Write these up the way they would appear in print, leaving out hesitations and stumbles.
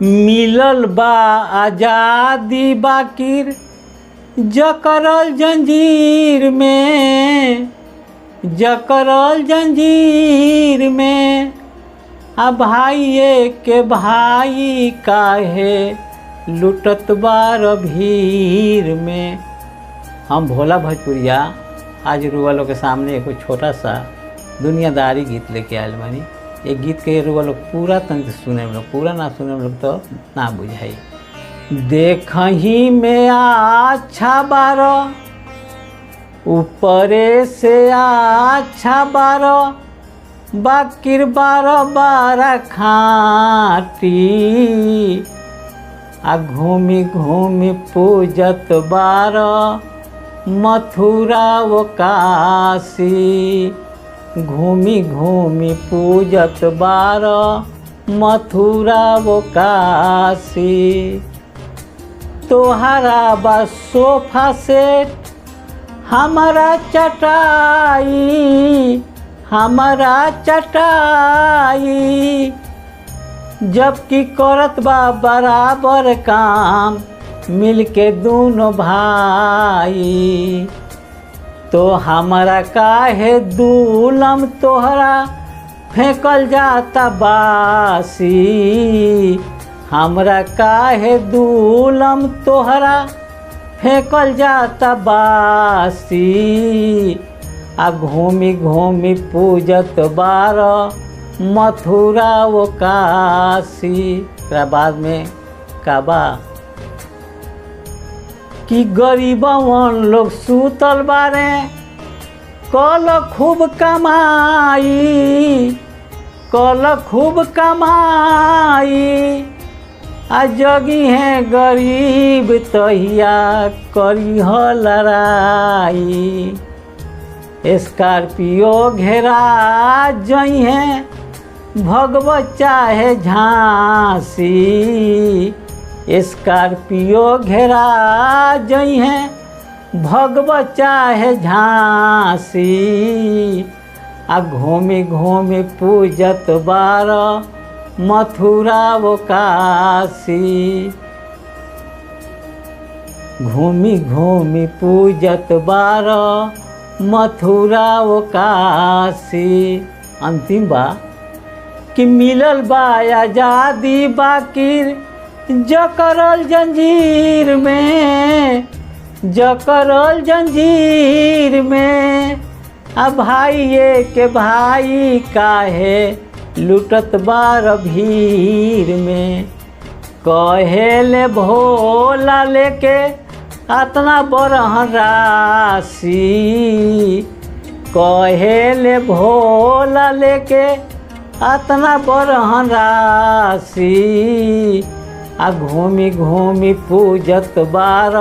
मिलल बा आजादी बाकिर जकरल जंजीर में, जकरल जंजीर में। आ भाइये के भाई काहे लुटत बार भीड़ में। हम भोला भोजपुरिया आज रुआ लोग के सामने एक छोटा सा दुनियादारी गीत लेके आयल बानी। ये गीत के रुआ लोग पूरा तंत्र सुने लोग, पूरा ना सुने लोग तो ना बुझाई। देखही में अच्छा बारो ऊपरे से अच्छा बारो, बाकिर बारो बारा खाटी। आ घूमी घूमी पूजत बारो मथुरा वो काशी। घूमी घूमी पूजत बारो मथुरा वो काशी। तोहरा बा सोफा सेट हमारा चटाई, हमारा चटाई। जबकि करत बा बराबर काम मिलके दोनों भाई। तो हमारा काहे दूलम तोहरा फेंकल जाता बासी। हमरा काहे दूलम तोहरा फेंकल जाता बासी। आ घूमी घूमी पूजत बार मथुरा वो काशी। एकरा बाद में काबा कि गरीबवन लोग सूतल बारे कल खूब कमाई, कल खूब कमाई। आ जगी हैं गरीब तहिया करी हो लड़ाई। स्कॉर्पियो घेरा जई हैं भगवत चाहे झांसी। स्कॉर्पियो घेरा जई हैं भगवत चाहे झांसी। आ घूमी घूमी पूजत बार मथुरा वो काशी। घूमी घूमी पूजत बार मथुरा वो काशी। अंतिम बा कि मिलल बा आजादी बाकिर जकरल जंजीर में, जकरल जंजीर में। आ भाइये के भाई काहे लुटत बार भीड़ में। कहेले भोला लेके अतना बरहन राशि। कहेले भोला लेके अतना बरहन राशि। आ घूमी घूमी पूजत बार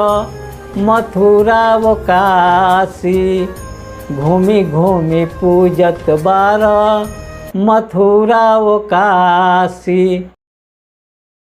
मथुरा वो काशी। घूमी घूमी पूजत बार मथुरा वो काशी।